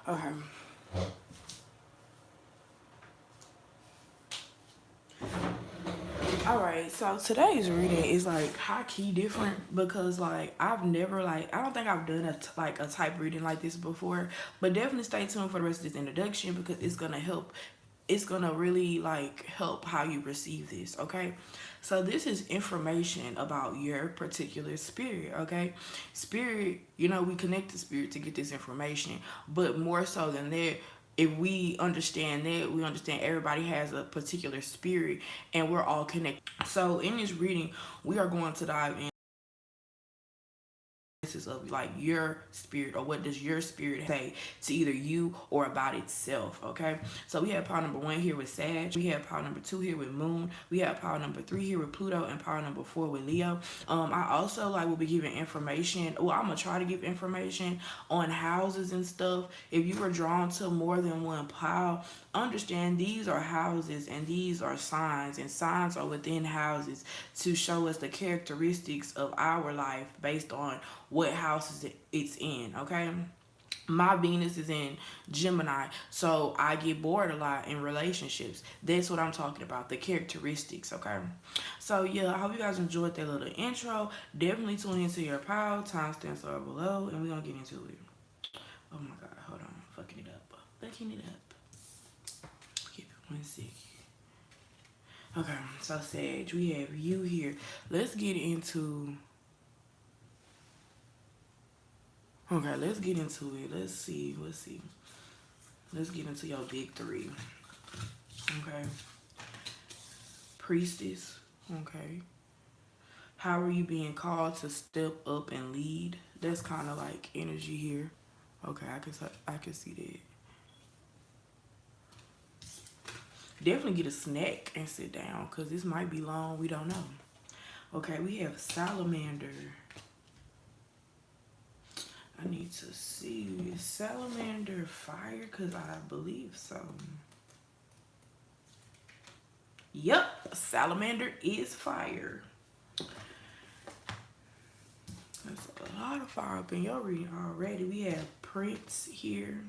Okay. Alright, so today's reading is like high key different because like I've never like I don't think I've done a type reading like this before, but definitely stay tuned for the rest of this introduction because it's gonna help. It's gonna really like help how you receive this. Okay, so this is information about your particular spirit. Okay, spirit. You know we connect to spirit to get this information, but more so than that, if we understand that, we understand everybody has a particular spirit and we're all connected. So in this reading, we are going to dive in of like your spirit, or what does your spirit say to either you or about itself. Okay, so we have power number 1 here with Sag, we have power number 2 here with Moon, we have power number 3 here with Pluto, and power number 4 with Leo. I also like will be giving information, well, I'm gonna try to give information on houses and stuff. If you were drawn to more than one pile, understand these are houses and these are signs, and signs are within houses to show us the characteristics of our life based on what houses it's in. Okay, my Venus is in Gemini, so I get bored a lot in relationships. That's what I'm talking about, the characteristics. Okay, so yeah, I hope you guys enjoyed that little intro. Definitely tune into your pile. Timestamps are below, and we're gonna get into it. Oh my god, hold on, fucking it up, fucking it up. Give it 1 second. Okay, so Sage, we have you here. Let's get into. Okay, let's get into it. Let's see. Let's get into your big 3. Okay. Priestess. Okay. How are you being called to step up and lead? That's kind of like energy here. Okay, I can see that. Definitely get a snack and sit down because this might be long. We don't know. Okay, we have Salamander. I need to see, is Salamander fire? Because I believe so. Yep, Salamander is fire. There's a lot of fire up in your reading already. We have Prince here.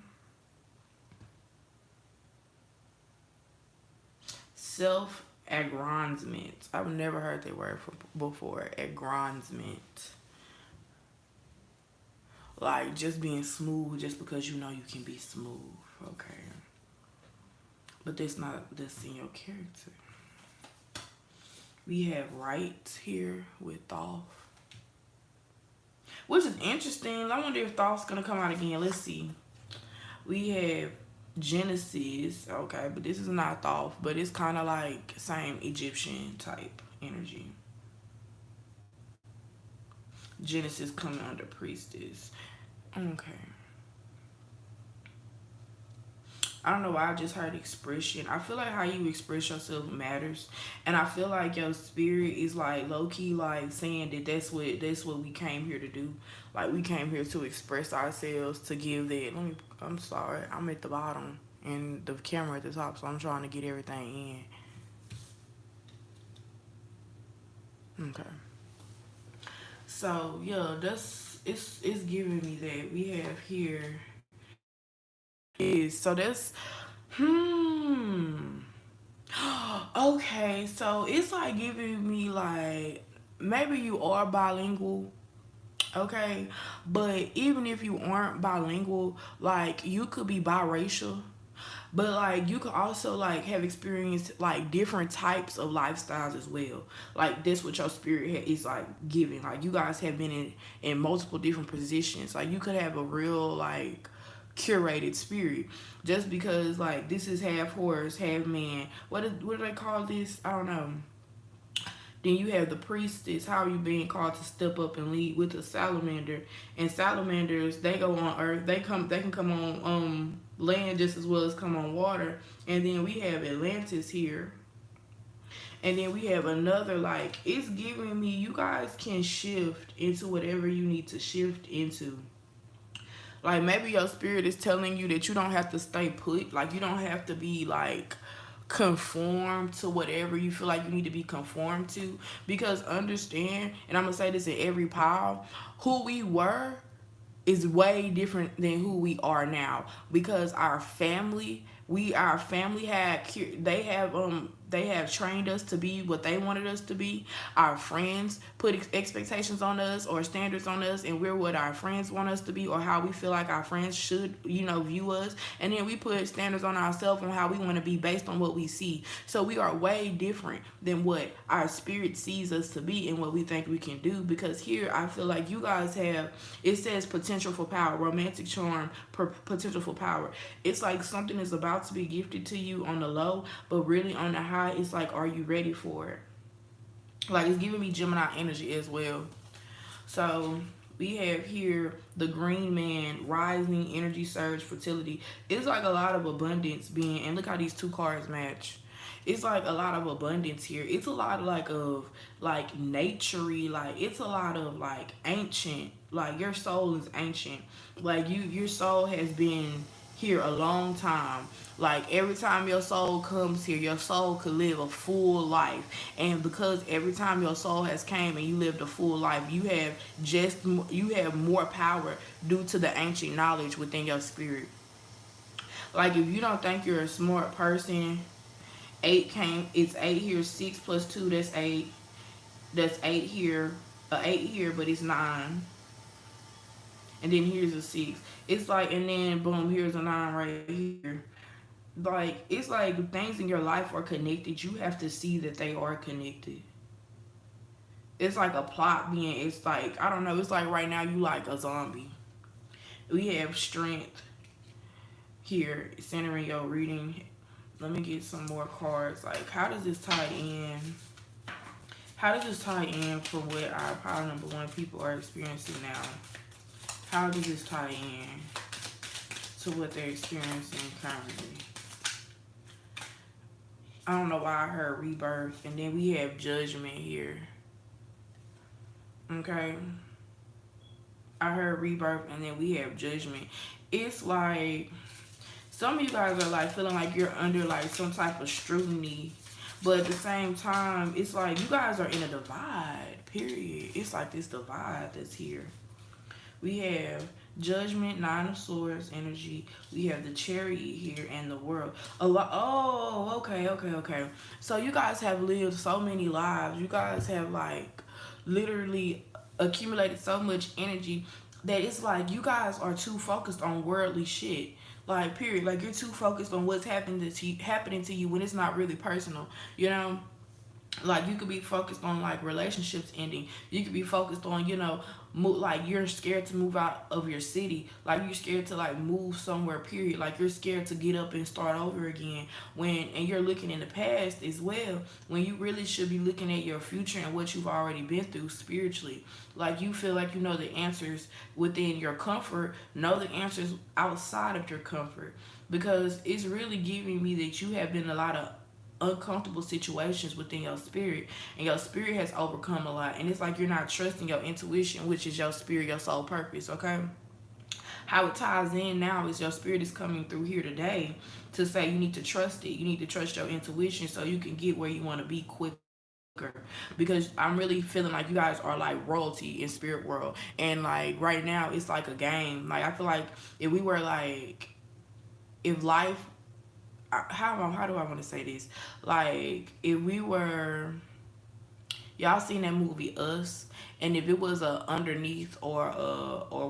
Self-aggrandizement. I've never heard that word before. Aggrandizement. Like just being smooth just because you know you can be smooth. Okay. But that's in your character. We have Right here with Thoth. Which is interesting. I wonder if Thoth's gonna come out again. Let's see. We have Genesis. Okay, but this is not Thoth, but it's kind of like same Egyptian type energy. Genesis coming under Priestess. Okay. I don't know why I just heard expression. I feel like how you express yourself matters, and I feel like your spirit is like low key like saying that that's what we came here to do. Like we came here to express ourselves, to give that. I'm sorry, I'm at the bottom and the camera at the top, so I'm trying to get everything in. Okay. So yeah, it's giving me that. We have here is so that's okay, so it's like giving me like maybe you are bilingual. Okay, but even if you aren't bilingual, like you could be biracial, but like you could also like have experienced like different types of lifestyles as well. Like that's what your spirit is like giving. Like you guys have been in multiple different positions. Like you could have a real like curated spirit, just because like this is half horse half man. What do they call this? I don't know. Then you have the Priestess. How are you being called to step up and lead with a salamander? And salamanders, they go on earth. They can come on land just as well as come on water. And then we have Atlantis here. And then we have another, like, it's giving me, you guys can shift into whatever you need to shift into. Like maybe your spirit is telling you that you don't have to stay put. Like you don't have to be like conform to whatever you feel like you need to be conformed to, because understand, and I'm gonna say this in every pile, who we were is way different than who we are now, because our family had they have trained us to be what they wanted us to be. Our friends put expectations on us or standards on us, and we're what our friends want us to be, or how we feel like our friends should, view us. And then we put standards on ourselves on how we want to be based on what we see. So we are way different than what our spirit sees us to be and what we think we can do. Because here I feel like you guys have, it says potential for power, romantic charm, potential for power. It's like something is about to be gifted to you on the low, but really on the high, it's like, are you ready for it? Like, it's giving me Gemini energy as well. So we have here the green man, rising energy, surge, fertility. It's like a lot of abundance being, and look how these two cards match. It's like a lot of abundance here. It's a lot of like naturey, like it's a lot of like ancient, like your soul is ancient. Like your soul has been here a long time. Like every time your soul comes here, your soul could live a full life. And because every time your soul has came and you lived a full life, you have more power due to the ancient knowledge within your spirit. Like if you don't think you're a smart person, it's eight here, 6 plus 2, that's 8. That's 8 here, 8 here, but it's 9. And then here's a 6. It's like, and then boom, here's a 9 right here. Like it's like things in your life are connected. You have to see that they are connected. It's like a plot being, it's like, I don't know, it's like right now you like a zombie. We have strength here, centering your reading. Let me get some more cards. Like, how does this tie in? How does this tie in for what our pile number 1 people are experiencing now? How does this tie in to what they're experiencing currently? I don't know why I heard rebirth, and then we have judgment here. Okay. I heard rebirth, and then we have judgment. It's like some of you guys are like feeling like you're under like some type of scrutiny, but at the same time, it's like you guys are in a divide, period. It's like this divide that's here. We have judgment, 9 of swords energy. We have the chariot here and the world. A lot. Oh, okay. So you guys have lived so many lives. You guys have like literally accumulated so much energy that it's like you guys are too focused on worldly shit. Like period. Like you're too focused on what's happening to you when it's not really personal. You know. Like you could be focused on like relationships ending. You could be focused on like you're scared to move out of your city. Like you're scared to like move somewhere. Period. Like you're scared to get up and start over again. And you're looking in the past as well. When you really should be looking at your future and what you've already been through spiritually. Like you feel like you know the answers within your comfort. Know the answers outside of your comfort, because it's really giving me that you have been a lot of uncomfortable situations within your spirit, and your spirit has overcome a lot, and it's like you're not trusting your intuition, which is your spirit, your soul purpose. Okay, how it ties in now is your spirit is coming through here today to say you need to trust it. You need to trust your intuition so you can get where you want to be quicker, because I'm really feeling like you guys are like royalty in spirit world, and like right now it's like a game. Like I feel like if we were like, if life, how do I want to say this? Like if we were, y'all seen that movie Us, and if it was a underneath or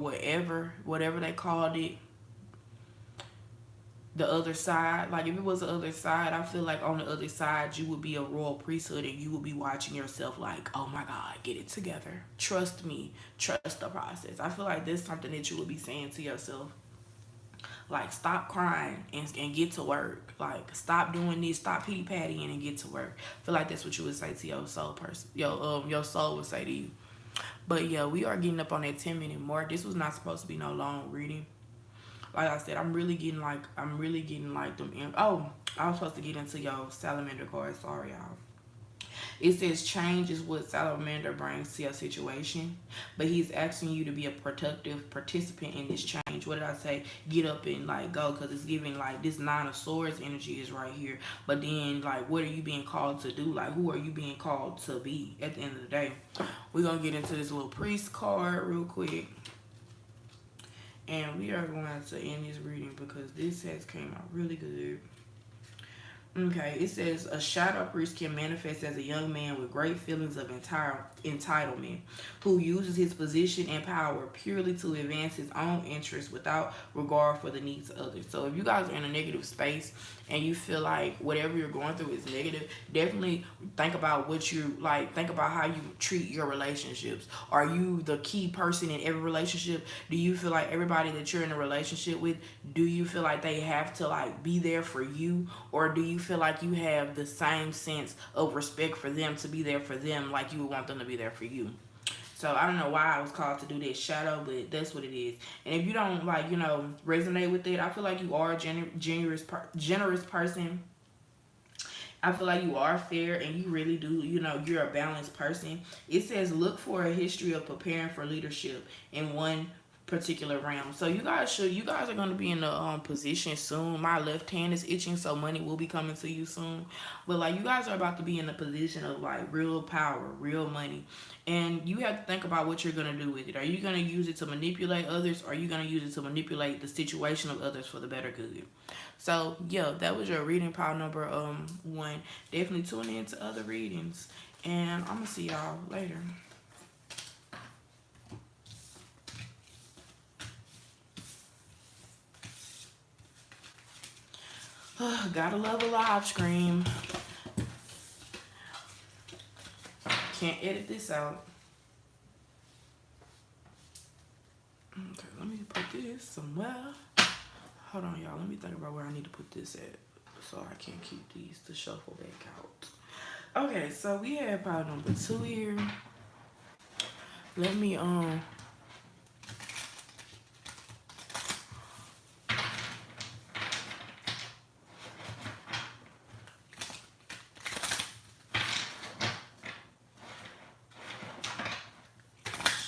whatever they called it, the other side. Like if it was the other side, I feel like on the other side you would be a royal priesthood, and you would be watching yourself like, oh my God, get it together, trust me, trust the process. I feel like there's something that you would be saying to yourself. Like stop crying and get to work. Like stop doing this, stop pity pattying and get to work. I feel like that's what you would say to your soul person. Your soul would say to you. But yeah, we are getting up on that 10-minute mark. This was not supposed to be no long reading. Like I said, I'm really getting like them. Oh, I was supposed to get into your salamander card. Sorry, y'all. It says change is what salamander brings to your situation, but he's asking you to be a productive participant in this change. What did I say? Get up and like go, because it's giving like this 9 of swords energy is right here. But then like, what are you being called to do? Like, who are you being called to be at the end of the day? We're gonna get into this little priest card real quick. And we are going to end this reading because this has came out really good. Okay, it says a shadow priest can manifest as a young man with great feelings of entitlement, who uses his position and power purely to advance his own interests without regard for the needs of others. So if you guys are in a negative space and you feel like whatever you're going through is negative, definitely think about what you like. Think about how you treat your relationships. Are you the key person in every relationship? Do you feel like everybody that you're in a relationship with, do you feel like they have to like be there for you, or do you feel like you have the same sense of respect for them to be there for them like you would want them to be there for you? So I don't know why I was called to do this shadow, but that's what it is. And if you don't like, resonate with it, I feel like you are a generous person. I feel like you are fair and you really do, you're a balanced person. It says look for a history of preparing for leadership in one particular realm. So you guys are going to be in a position soon. My left hand is itching, so money will be coming to you soon. But like you guys are about to be in a position of like real power, real money. And you have to think about what you're going to do with it. Are you going to use it to manipulate others, or are you going to use it to manipulate the situation of others for the better good? So yeah, that was your reading pile number 1. Definitely tune in to other readings, and I'm gonna see y'all later. Gotta love a live stream. Can't edit this out. Okay, let me put this somewhere. Hold on, y'all. Let me think about where I need to put this at so I can keep these to shuffle back out. Okay, so we have pile number 2 here. Let me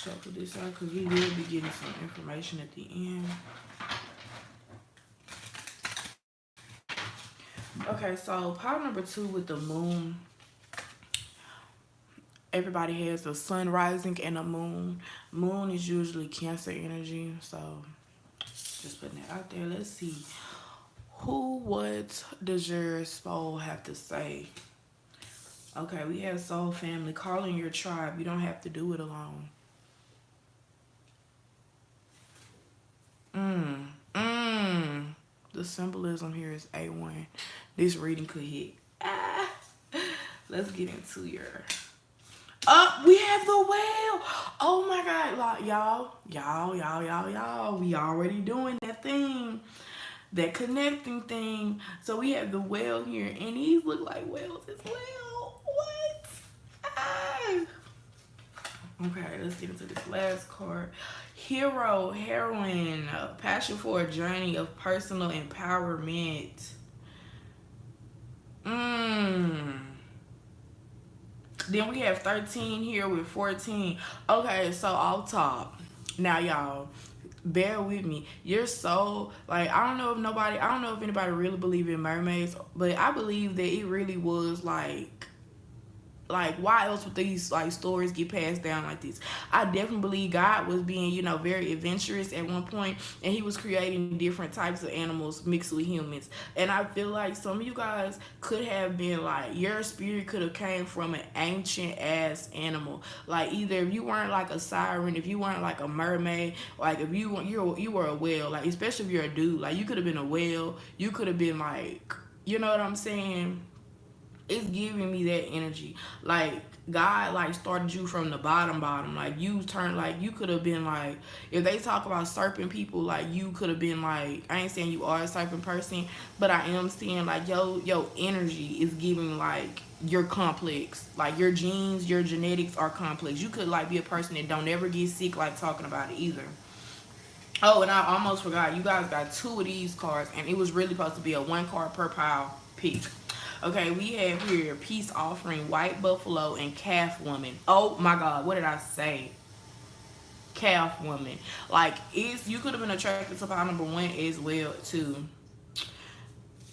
shuffle this out because we will be getting some information at the end. Okay, so pile number 2 with the moon. Everybody has a sun rising and a moon. Moon is usually Cancer energy, so just putting that out there. Let's see. What does your soul have to say? Okay, we have soul family. Call in your tribe. You don't have to do it alone. The symbolism here is A1. This reading could hit. Let's get into your... we have the whale. Oh my God, like, y'all. We already doing that thing, that connecting thing. So we have the whale here, and these look like whales as well. What? Okay, let's get into this last card. Hero, heroine, passion for a journey of personal empowerment. Then we have 13 here with 14. Okay, so off top. Now, y'all, bear with me. Your soul, like, I don't know if anybody really believe in mermaids, but I believe that it really was like why else would these like stories get passed down like this? I definitely believe God was being, very adventurous at one point, and he was creating different types of animals mixed with humans. And I feel like some of you guys could have been like, your spirit could have came from an ancient ass animal. Like either if you weren't like a siren, if you weren't like a mermaid, like if you were a whale, like especially if you're a dude, like you could have been a whale, you could have been like, you know what I'm saying? It's giving me that energy. Like God like started you from the bottom. Like you turned, like you could have been like, if they talk about serpent people, like you could have been like, I ain't saying you are a serpent person, but I am saying like your energy is giving like you're complex. Like your genes, your genetics are complex. You could like be a person that don't ever get sick like talking about it either. Oh, and I almost forgot, you guys got 2 of these cards, and it was really supposed to be a 1 card per pile pick. Okay, we have here peace offering, white buffalo, and calf woman. Oh my God, what did I say? Calf woman. Like, you could have been attracted to pile number 1 as well too.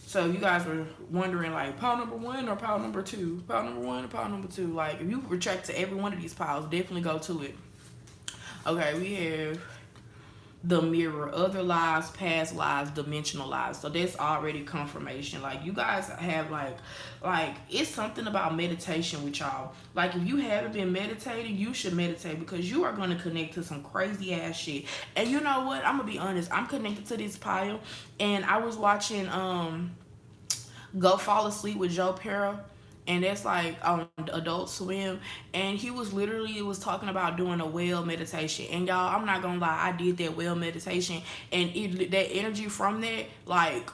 So if you guys were wondering like pile number 1 or pile number 2, pile number 1 or pile number 2, like if you attract to every one of these piles, definitely go to it. Okay, we have the mirror, other lives, past lives, dimensional lives. So that's already confirmation. Like you guys have like it's something about meditation with y'all. Like if you haven't been meditating, you should meditate because you are gonna connect to some crazy ass shit. And you know what? I'm gonna be honest. I'm connected to this pile, and I was watching Go Fall Asleep with Joe Pera, and that's like on Adult Swim, and he was literally it was talking about doing a whale meditation. And y'all, I'm not gonna lie, I did that whale meditation, and that energy from that, like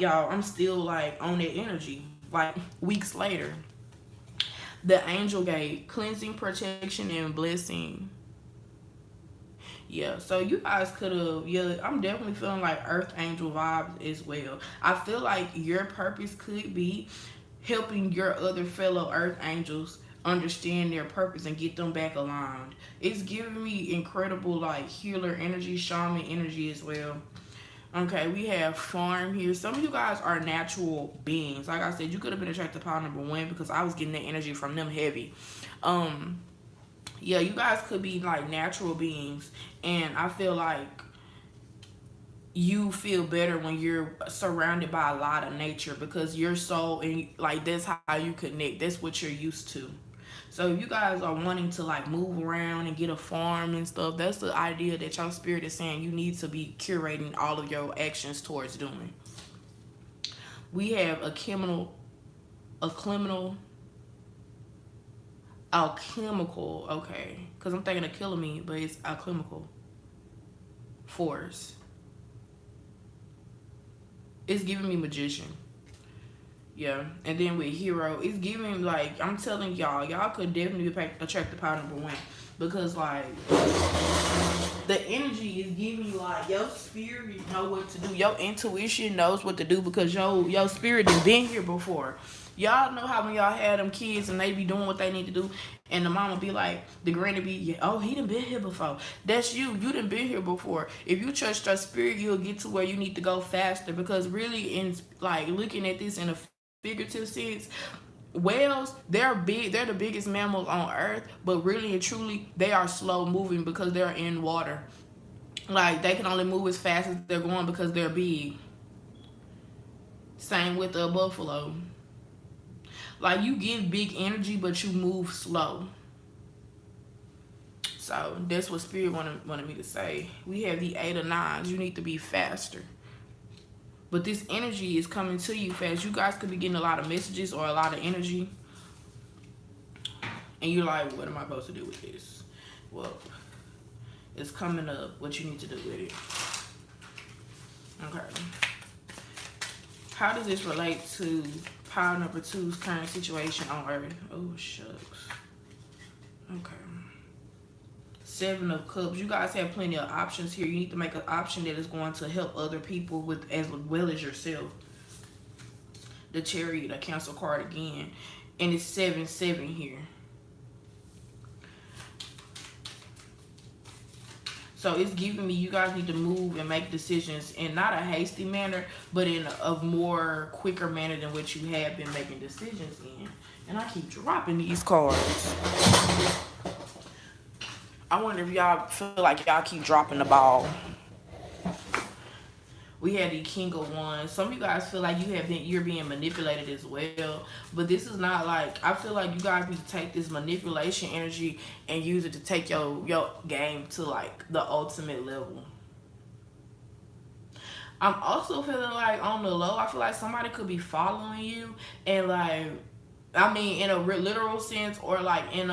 y'all, I'm still like on that energy like weeks later. The angel gate, cleansing, protection, and blessing. Yeah, so you guys could have, yeah, I'm definitely feeling like Earth Angel vibes as well. I feel like your purpose could be helping your other fellow Earth Angels understand their purpose and get them back aligned. It's giving me incredible, like, healer energy, shaman energy as well. Okay, we have farm here. Some of you guys are natural beings. Like I said, you could have been attracted to pile number one because I was getting that energy from them heavy. Yeah, you guys could be like natural beings, and I feel like you feel better when you're surrounded by a lot of nature because your soul and like that's how you connect. That's what you're used to. So if you guys are wanting to like move around and get a farm and stuff, that's the idea that your spirit is saying you need to be curating all of your actions towards doing. We have a criminal alchemical, okay, because I'm thinking of killing me, but it's alchemical force. It's giving me magician. Yeah, and then with hero, it's giving like I'm telling y'all could definitely attract the power number one because like the energy is giving you like your spirit know what to do, your intuition knows what to do because your spirit has been here before. Y'all know how when y'all had them kids and they be doing what they need to do, and the mama be like, the granny be, yeah, oh, he done been here before. That's you. You done been here before. If you trust your spirit, you'll get to where you need to go faster because really, in like looking at this in a figurative sense, whales, they're big. They're the biggest mammals on Earth, but really and truly, they are slow moving because they're in water. Like they can only move as fast as they're going because they're big. Same with the buffalo. Like you give big energy, but you move slow. So that's what Spirit wanted me to say. We have the 8 of Nines. You need to be faster. But this energy is coming to you fast. You guys could be getting a lot of messages or a lot of energy. And you're like, what am I supposed to do with this? Well, it's coming up what you need to do with it. Okay. How does this relate to pile number two's current situation on Earth? Oh, shucks. Okay. 7 of Cups. You guys have plenty of options here. You need to make an option that is going to help other people with as well as yourself. The Chariot, a Cancel card again. And it's 7-7 here. So it's giving me you guys need to move and make decisions in not a hasty manner, but in a more quicker manner than what you have been making decisions in. And I keep dropping these cards. I wonder if y'all feel like y'all keep dropping the ball. We had the King of Wands. Some of you guys feel like you're being manipulated as well. But this is not like, I feel like you guys need to take this manipulation energy and use it to take your game to like the ultimate level. I'm also feeling like on the low, I feel like somebody could be following you and like, I mean in a literal sense or like in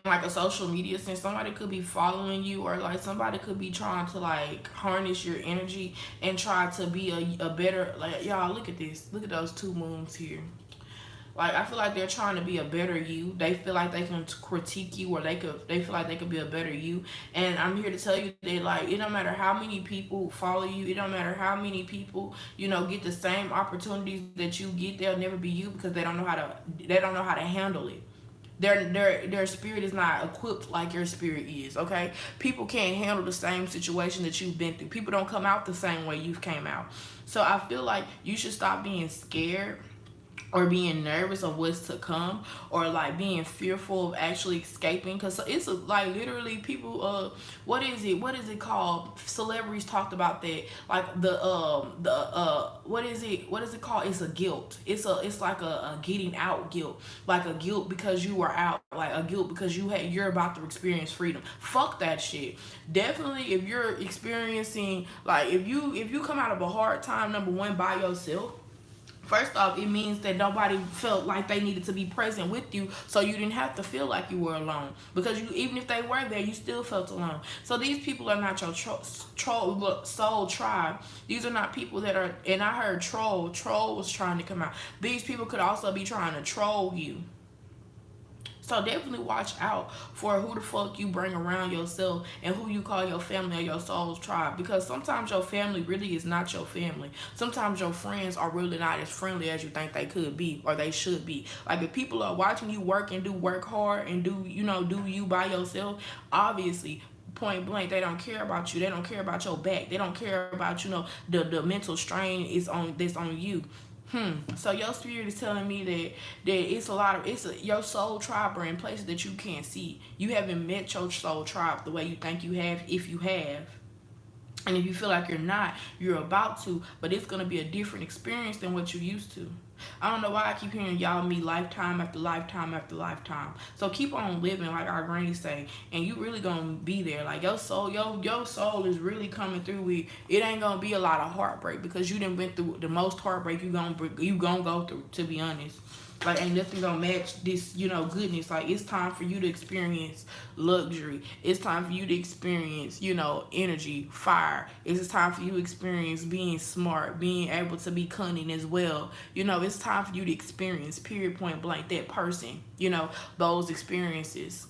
like a social media sense, somebody could be following you or like somebody could be trying to like harness your energy and try to be a better, like y'all look at this, look at those 2 moons here. Like I feel like they're trying to be a better you. They feel like they can critique you or they feel like they could be a better you. And I'm here to tell you that like it don't matter how many people follow you, it don't matter how many people, get the same opportunities that you get, they'll never be you because they don't know how to handle it. Their spirit is not equipped like your spirit is, okay? People can't handle the same situation that you've been through. People don't come out the same way you've came out. So I feel like you should stop being scared or being nervous of what's to come, or like being fearful of actually escaping, because it's like literally people, what is it called, celebrities talked about that, like the what is it called, it's a guilt, it's like a getting out guilt, like a guilt because you were out, like a guilt because you're about to experience freedom. Fuck that shit. Definitely, if you're experiencing, like, if you come out of a hard time, number one, by yourself. First off, it means that nobody felt like they needed to be present with you, so you didn't have to feel like you were alone. Because even if they were there, you still felt alone. So these people are not your soul tribe. These are not people that are. And I heard troll. Troll was trying to come out. These people could also be trying to troll you. So definitely watch out for who the fuck you bring around yourself and who you call your family or your soul's tribe. Because sometimes your family really is not your family. Sometimes your friends are really not as friendly as you think they could be or they should be. Like, if people are watching you work and do work hard and do you by yourself, obviously, point blank, they don't care about you. They don't care about your back. They don't care about, the mental strain that's on you. So your spirit is telling me that it's a lot of your soul tribe are in places that you can't see. You haven't met your soul tribe the way you think you have, if you have. And if you feel like you're not, you're about to, but it's gonna be a different experience than what you used to. I don't know why I keep hearing y'all me lifetime after lifetime after lifetime. So keep on living, like our granny say, and you really gonna be there. Like, your soul, your soul is really coming through with. It ain't gonna be a lot of heartbreak because you done went through the most heartbreak you gonna go through. To be honest. Like, ain't nothing gonna match this, goodness. Like, it's time for you to experience luxury. It's time for you to experience, energy, fire. It's time for you to experience being smart, being able to be cunning as well. It's time for you to experience, period, point blank, that person, those experiences.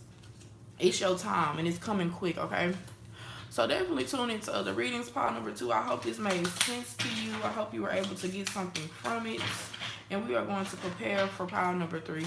It's your time and it's coming quick, okay? So definitely tune into the readings, pile number 2. I hope this made sense to you. I hope you were able to get something from it. And we are going to prepare for pile number 3.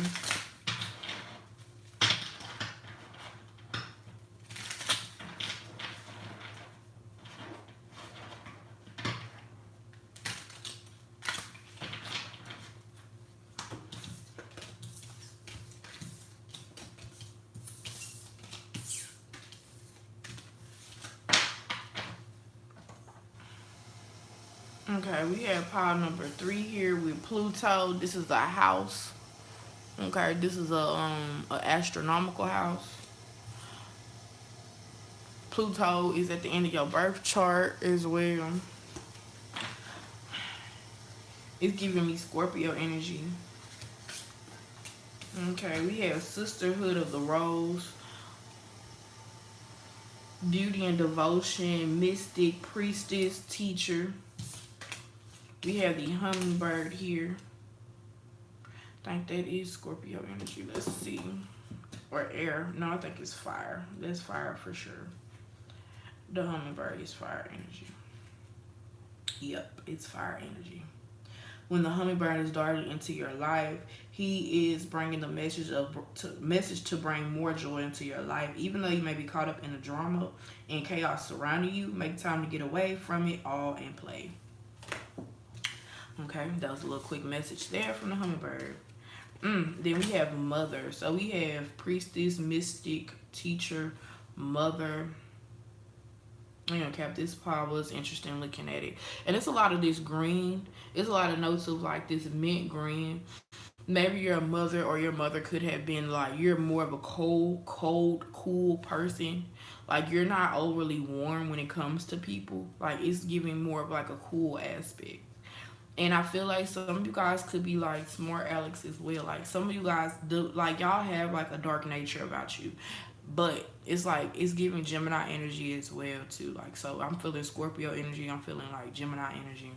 Okay, we have pile number 3 here with Pluto. This is a house. Okay, this is a astronomical house. Pluto is at the end of your birth chart as well. It's giving me Scorpio energy. Okay, we have Sisterhood of the Rose, Beauty and Devotion, Mystic, Priestess, Teacher. We have the Hummingbird here. I think that is Scorpio energy. Let's see. Or air. No, I think it's fire. That's fire for sure. The Hummingbird is fire energy. Yep, it's fire energy. When the hummingbird is darted into your life, he is bringing the message to bring more joy into your life. Even though you may be caught up in the drama and chaos surrounding you, make time to get away from it all and play. Okay, that was a little quick message there from the hummingbird. Then we have Mother. So we have Priestess, Mystic, Teacher, Mother. Cap, this pile was interesting looking at it. And it's a lot of this green. It's a lot of notes of like this mint green. Maybe your mother or your mother could have been like, you're more of a cold, cool person. Like, you're not overly warm when it comes to people. Like, it's giving more of like a cool aspect. And I feel like some of you guys could be like smart Alex as well. Like, some of you guys do, like, y'all have like a dark nature about you. But it's like, it's giving Gemini energy as well too. Like, so I'm feeling Scorpio energy. I'm feeling like Gemini energy.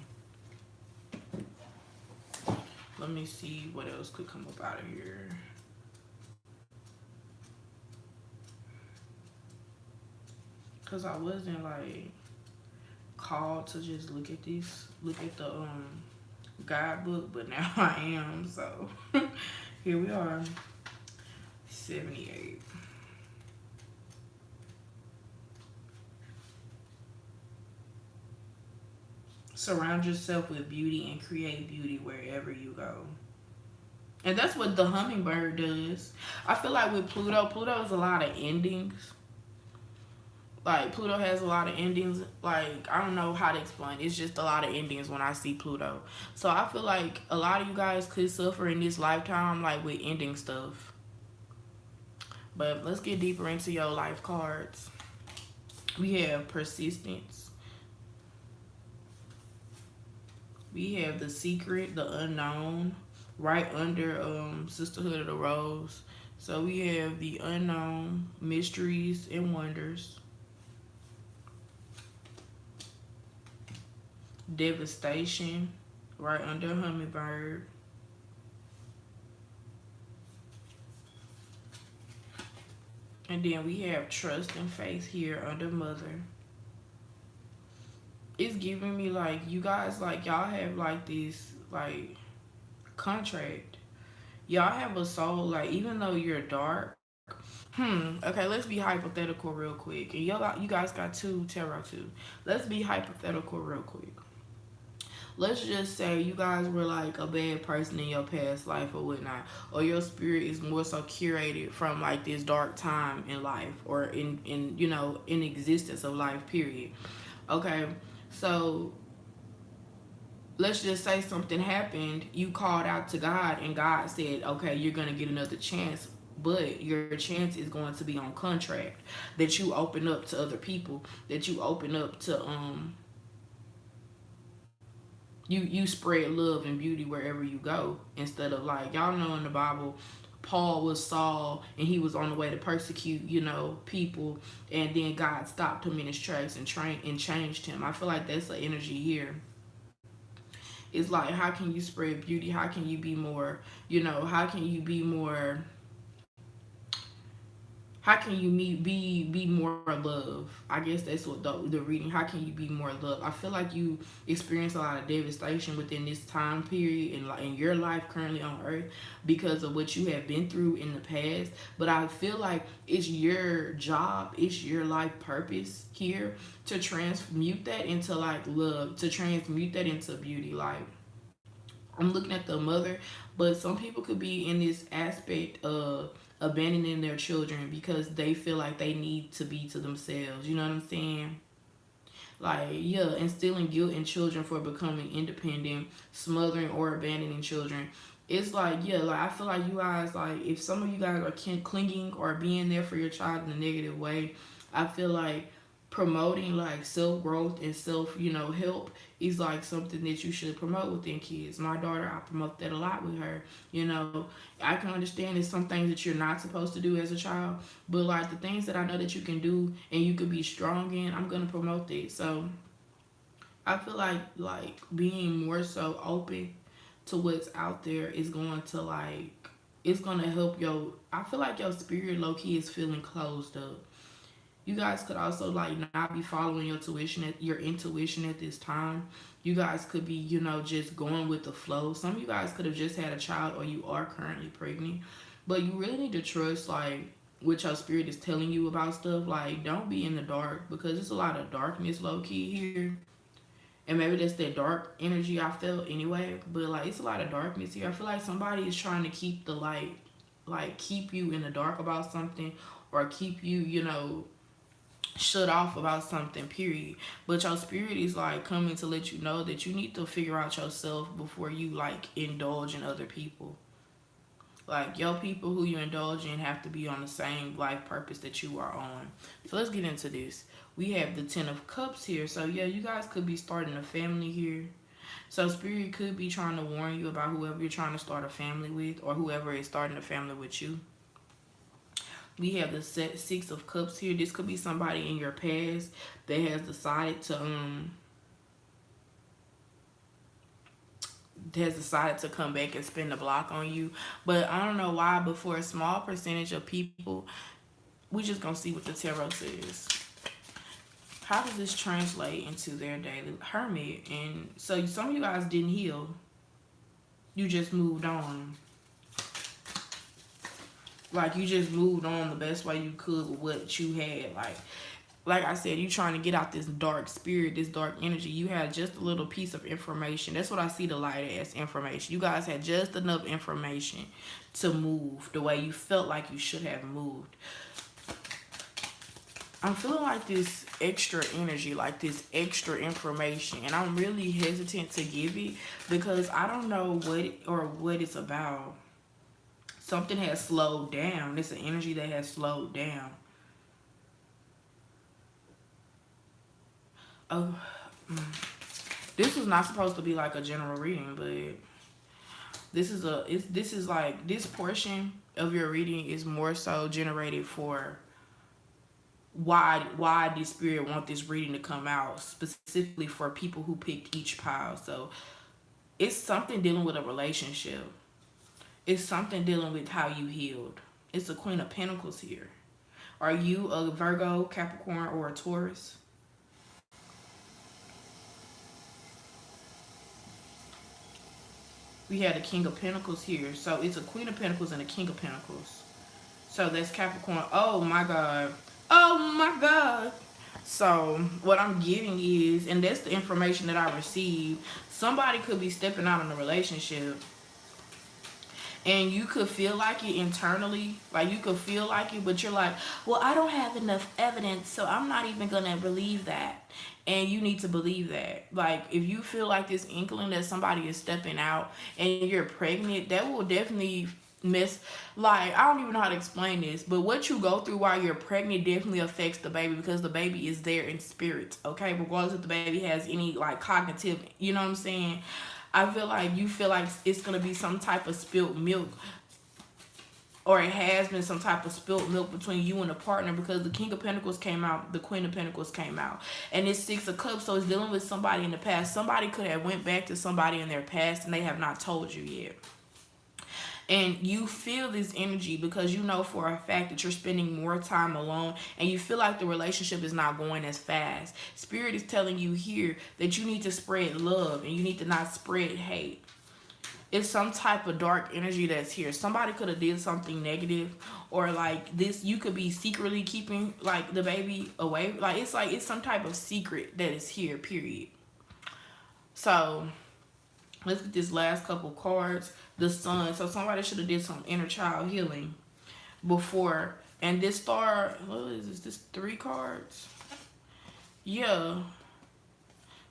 Let me see what else could come up out of here. Cause I wasn't like called to just look at the guidebook, but now I am. So here we are. 78. Surround yourself with beauty and create beauty wherever you go. And that's what the hummingbird does. I feel like with Pluto is a lot of endings. Like Pluto has a lot of endings. Like I don't know how to explain. It's just a lot of endings when I see Pluto. So I feel like a lot of you guys could suffer in this lifetime, like with ending stuff. But let's get deeper into your life cards. We have persistence. We have the secret, the unknown, right under Sisterhood of the Rose. So we have the unknown, mysteries and wonders, devastation, right under hummingbird, and then we have trust and faith here under mother. It's giving me like you guys like y'all have like this like contract. Y'all have a soul like even though you're dark. Okay, let's be hypothetical real quick. And you guys got two tarot too. Let's be hypothetical real quick. Let's just say you guys were like a bad person in your past life or whatnot, or your spirit is more so curated from like this dark time in life or in in existence of life. Period. Okay, so let's just say something happened, you called out to God and God said, okay, you're going to get another chance, but your chance is going to be on contract, that you open up to other people, that you open up to you spread love and beauty wherever you go, instead of like y'all know in the Bible Paul was Saul and he was on the way to persecute people, and then God stopped him in his tracks and trained and changed him. I feel like that's the energy here. It's like, how can you spread beauty? How can you be more, how can you be more, how can you be more love? I guess that's what the reading. How can you be more love? I feel like you experience a lot of devastation within this time period in your life currently on Earth because of what you have been through in the past. But I feel like it's your job, it's your life purpose here to transmute that into like love, to transmute that into beauty. Like I'm looking at the mother, but some people could be in this aspect of abandoning their children because they feel like they need to be to themselves. You know what I'm saying? Like, yeah, instilling guilt in children for becoming independent, smothering or abandoning children. It's like, yeah, like I feel like you guys, like if some of you guys are clinging or being there for your child in a negative way, I feel like promoting like self growth and self help is like something that you should promote within kids. My daughter, I promote that a lot with her. I can understand there's some things that you're not supposed to do as a child, but like the things that I know that you can do and you could be strong in, I'm gonna promote that. So I feel like being more so open to what's out there is going to like it's gonna help your I feel like your spirit low key is feeling closed up. You guys could also like not be following your intuition at this time. You guys could be, just going with the flow. Some of you guys could have just had a child or you are currently pregnant. But you really need to trust like what your spirit is telling you about stuff. Like don't be in the dark because there's a lot of darkness low key here. And maybe that's that dark energy I felt anyway. But like it's a lot of darkness here. I feel like somebody is trying to keep the light, like keep you in the dark about something or keep you, shut off about something, period. But your spirit is like coming to let you know that you need to figure out yourself before you like indulge in other people. Like your people who you indulge in have to be on the same life purpose that you are on. So let's get into this. We have the 10 of Cups here. So yeah, you guys could be starting a family here. So spirit could be trying to warn you about whoever you're trying to start a family with or whoever is starting a family with you. We have the 6 of Cups here. This could be somebody in your past that has decided to come back and spin the block on you. But I don't know why, but for a small percentage of people, we just gonna see what the tarot says. How does this translate into their daily hermit? And so some of you guys didn't heal. You just moved on. Like you just moved on the best way you could with what you had. Like like I said, you trying to get out this dark spirit, this dark energy. You had just a little piece of information. That's what I see the light as, information. You guys had just enough information to move the way you felt like you should have moved. I'm feeling like this extra energy, like this extra information, and I'm really hesitant to give it because I don't know what it's about. Something has slowed down. It's an energy that has slowed down. Oh, this was not supposed to be like a general reading, but this is like this portion of your reading is more so generated for why the spirit want this reading to come out specifically for people who picked each pile. So it's something dealing with a relationship. It's something dealing with how you healed. It's the Queen of Pentacles here. Are you a Virgo, Capricorn, or a Taurus? We had the King of Pentacles here. So it's a Queen of Pentacles and a King of Pentacles. So that's Capricorn. Oh my God. Oh my God. So what I'm getting is, and that's the information that I received, somebody could be stepping out in a relationship and you could feel like it internally, like you could feel like it, but you're like, well, I don't have enough evidence, so I'm not even gonna believe that. And you need to believe that. Like, if you feel like this inkling that somebody is stepping out and you're pregnant, that will definitely like, I don't even know how to explain this, but what you go through while you're pregnant definitely affects the baby because the baby is there in spirit, okay? Regardless if the baby has any like cognitive, you know what I'm saying? I feel like you feel like it's gonna be some type of spilt milk, or it has been some type of spilt milk between you and a partner, because the King of Pentacles came out, the Queen of Pentacles came out, and it's Six of Cups. So it's dealing with somebody in the past. Somebody could have went back to somebody in their past and they have not told you yet. And you feel this energy because you know for a fact that you're spending more time alone and you feel like the relationship is not going as fast. Spirit is telling you here that you need to spread love and you need to not spread hate. It's some type of dark energy that's here. Somebody could have did something negative, or like this, you could be secretly keeping like the baby away. Like it's some type of secret that is here, period. So let's get this last couple cards. The Sun. So somebody should have did some inner child healing before. And this star, what is this? This 3 cards? Yeah.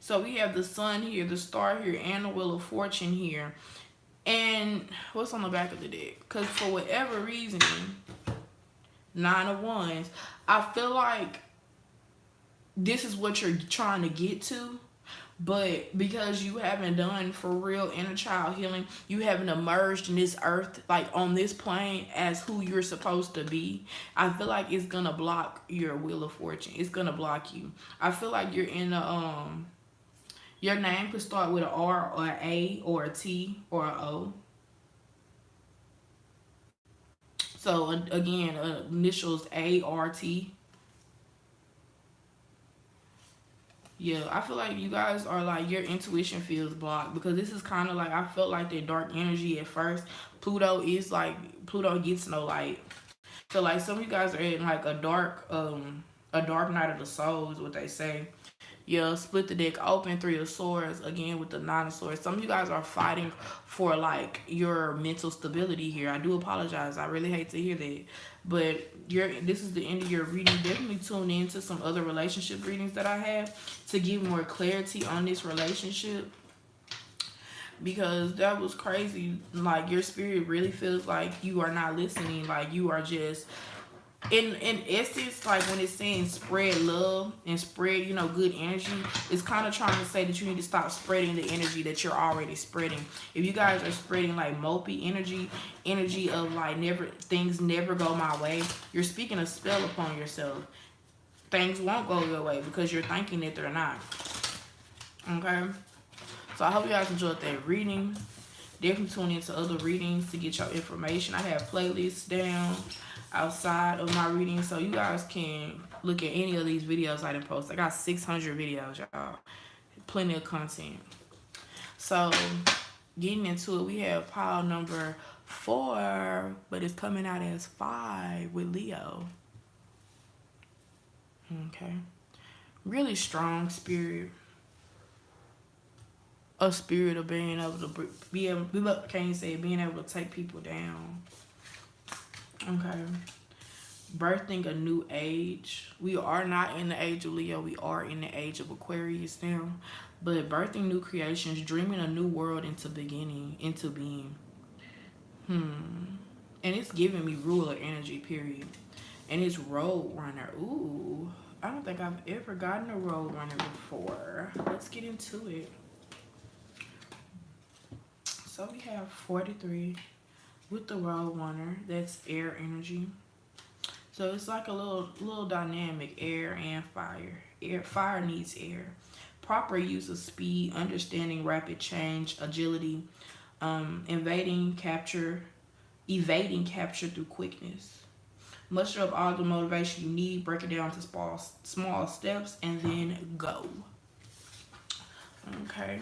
So we have the Sun here, the Star here, and the Wheel of Fortune here. And what's on the back of the deck? Because for whatever reason, 9 of Wands, I feel like this is what you're trying to get to. But because you haven't done for real inner child healing, you haven't emerged in this earth, like on this plane, as who you're supposed to be, I feel like it's gonna block your Wheel of Fortune. It's gonna block you. I feel like you're in a your name could start with an R or an A or a T or an O. So again, initials ART. Yeah, I feel like you guys are like, your intuition feels blocked because this is kind of like, I felt like that dark energy at first. Pluto is like, Pluto gets no light. So like some of you guys are in like a dark night of the soul is what they say. Yeah, split the deck open, 3 of Swords, again with the 9 of Swords. Some of you guys are fighting for like your mental stability here. I do apologize. I really hate to hear that. But this is the end of your reading. Definitely tune in to some other relationship readings that I have to give more clarity on this relationship. Because that was crazy. Like your spirit really feels like you are not listening. Like you are just... In essence, like when it's saying spread love and spread, you know, good energy, it's kind of trying to say that you need to stop spreading the energy that you're already spreading. If you guys are spreading like mopey energy of like things never go my way, you're speaking a spell upon yourself. Things won't go your way because you're thinking that they're not. Okay? So I hope you guys enjoyed that reading. Definitely tune into other readings to get your information. I have playlists down outside of my reading, so you guys can look at any of these videos I done post. I got 600 videos, y'all. Plenty of content. So getting into it, we have pile number 4, but it's coming out as 5 with Leo. Okay. Really strong spirit. A spirit of being able to be able, can't say it, being able to take people down. Okay. Birthing a new age. We are not in the age of Leo. We are in the age of Aquarius now. But birthing new creations, dreaming a new world into being. And it's giving me ruler energy, period. And it's road runner. Ooh. I don't think I've ever gotten a road runner before. Let's get into it. So we have 43 with the road runner. That's air energy. So it's like a little dynamic, air and fire. Fire needs air. Proper use of speed, understanding rapid change, agility, evading capture through quickness. Muster up all the motivation you need, break it down to small steps, and then go. Okay.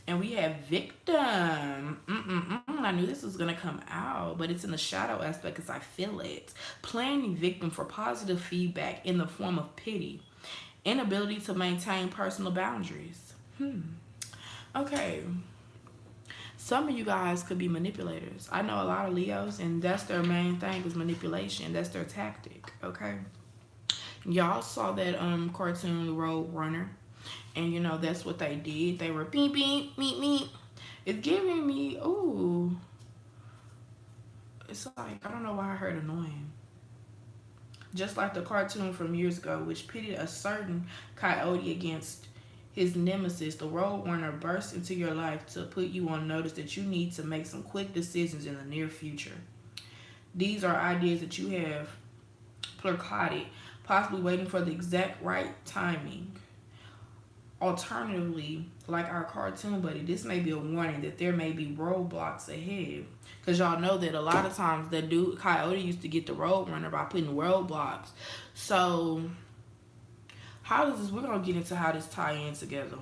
And we have victim. I knew this was going to come out, but it's in the shadow aspect because I feel it. Playing victim for positive feedback in the form of pity. Inability to maintain personal boundaries. Okay. Some of you guys could be manipulators. I know a lot of Leos, and that's their main thing is manipulation. That's their tactic, okay? Y'all saw that cartoon, The Road Runner. And, you know, that's what they did. They were beep, beep, meep, meep. It's giving me, ooh. It's like, I don't know why I heard annoying. Just like the cartoon from years ago, which pitted a certain coyote against his nemesis, the road runner bursts into your life to put you on notice that you need to make some quick decisions in the near future. These are ideas that you have placarded, possibly waiting for the exact right timing. Alternatively, like our cartoon buddy, this may be a warning that there may be roadblocks ahead. Because y'all know that a lot of times that dude, Coyote, used to get the road runner by putting roadblocks. So, how does this, we're going to get into how this tie in together.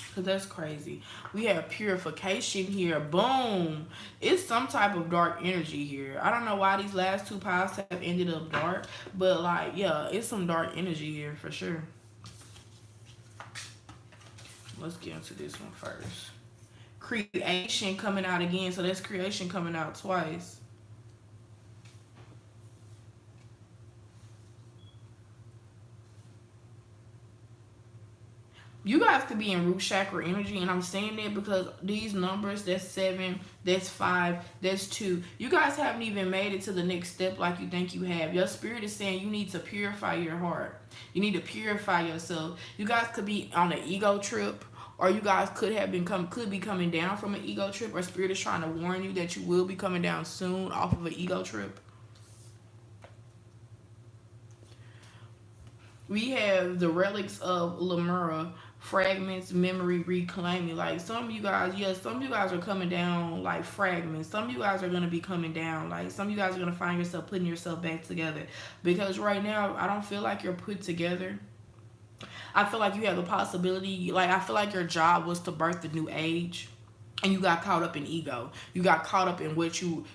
Because that's crazy. We have purification here. Boom. It's some type of dark energy here. I don't know why these last two piles have ended up dark. But, like, yeah, it's some dark energy here for sure. Let's get into this one first. Creation coming out again. So that's creation coming out twice. You guys could be in root chakra energy, and I'm saying that because these numbers, that's 7, that's 5, that's 2. You guys haven't even made it to the next step like you think you have. Your spirit is saying you need to purify your heart. You need to purify yourself. You guys could be on an ego trip, or you guys could be coming down from an ego trip, or spirit is trying to warn you that you will be coming down soon off of an ego trip. We have the relics of Lemura, fragments, memory reclaiming. Like some of you guys, some of you guys are coming down like fragments. Some of you guys are going to be coming down. Like some of you guys are going to find yourself putting yourself back together. Because right now, I don't feel like you're put together. I feel like you have the possibility, like I feel like your job was to birth the new age. And you got caught up in ego. You got caught up in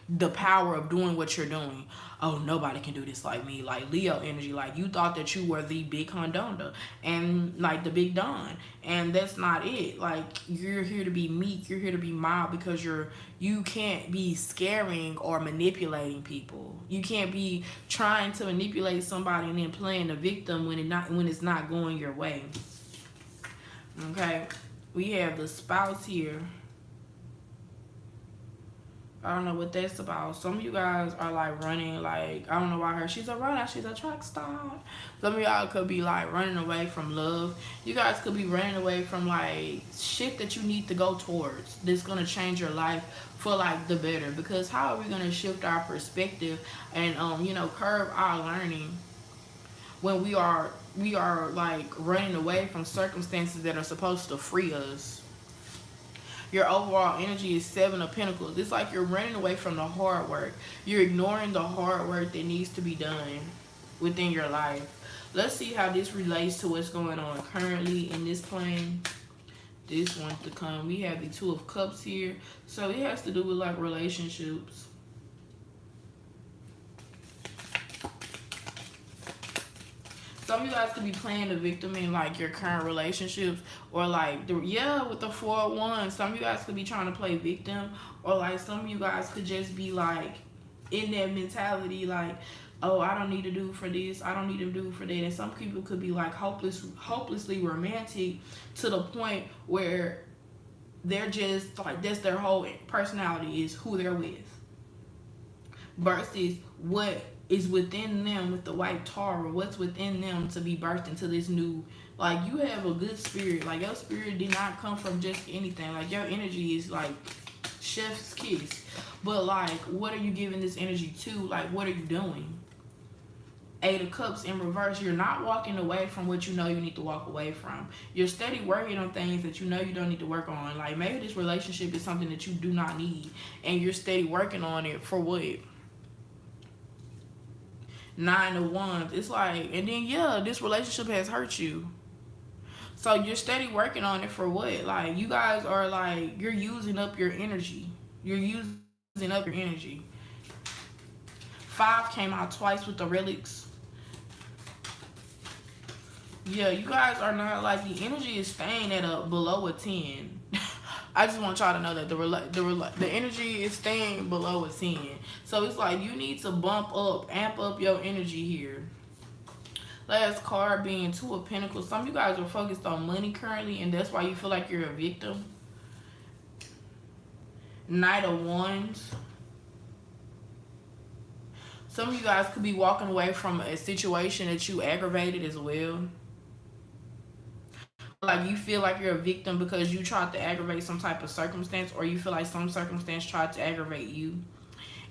the power of doing what you're doing. Oh, nobody can do this like me. Like Leo energy. Like you thought that you were the big Condonda and like the big Don. And that's not it. Like you're here to be meek. You're here to be mild because you can't be scaring or manipulating people. You can't be trying to manipulate somebody and then playing the victim when it's not going your way. Okay. We have the spouse here. I don't know what that's about. Some of you guys are like running, like, I don't know why she's a runner, she's a track star. Some of y'all could be like running away from love. You guys could be running away from like shit that you need to go towards that's going to change your life for like the better. Because how are we going to shift our perspective and, curb our learning when we are like running away from circumstances that are supposed to free us? Your overall energy is 7 of Pentacles. It's like you're running away from the hard work. You're ignoring the hard work that needs to be done within your life. Let's see how this relates to what's going on currently in this plane. This one to come. We have the 2 of Cups here. So it has to do with like relationships. Some of you guys could be playing the victim in like your current relationships, or like with the 4-1. Some of you guys could be trying to play victim, or like some of you guys could just be like in that mentality, like, oh, I don't need to do for this, I don't need to do for that. And some people could be like hopelessly romantic to the point where they're just like, that's their whole personality, is who they're with, versus what is within them with the white tar, or what's within them to be birthed into this new, like, you have a good spirit. Like, your spirit did not come from just anything. Like, your energy is like chef's kiss. But like, what are you giving this energy to? Like, what are you doing? 8 of Cups in reverse. You're not walking away from what you know you need to walk away from. You're steady working on things that you know you don't need to work on. Like, maybe this relationship is something that you do not need, and you're steady working on it for what? 9 of Wands. It's like, and then this relationship has hurt you. So you're steady working on it for what? Like, you guys are like, you're using up your energy. You're using up your energy. 5 came out twice with the relics. Yeah, you guys are not, like, the energy is staying at below a 10. I just want y'all to know that the energy is staying below a 10. So it's like, you need to amp up your energy here. Last card being 2 of Pentacles. Some of you guys are focused on money currently, and that's why you feel like you're a victim. Knight of Wands. Some of you guys could be walking away from a situation that you aggravated as well. Like, you feel like you're a victim because you tried to aggravate some type of circumstance, or you feel like some circumstance tried to aggravate you.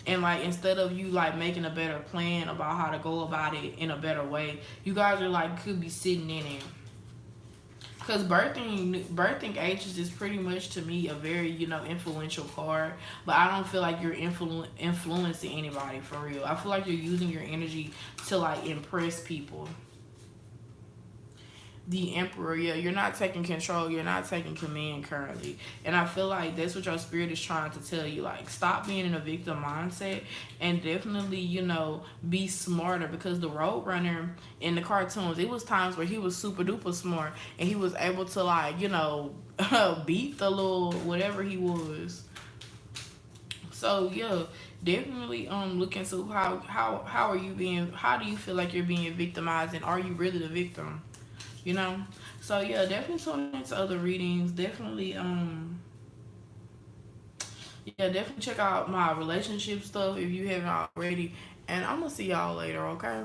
And like, instead of you like making a better plan about how to go about it in a better way, you guys are like, could be sitting in it. Because birthing ages is pretty much, to me, a very, influential card. But I don't feel like you're influencing anybody for real. I feel like you're using your energy to like impress people. The Emperor, you're not taking control, you're not taking command currently. And I feel like that's what your spirit is trying to tell you. Like, stop being in a victim mindset, and definitely, be smarter. Because the Roadrunner in the cartoons, it was times where he was super duper smart, and he was able to like, beat the little whatever he was. So definitely look into how do you feel like you're being victimized, and are you really the victim? So definitely tune into other readings. Definitely definitely check out my relationship stuff if you haven't already, and I'm gonna see y'all later, okay?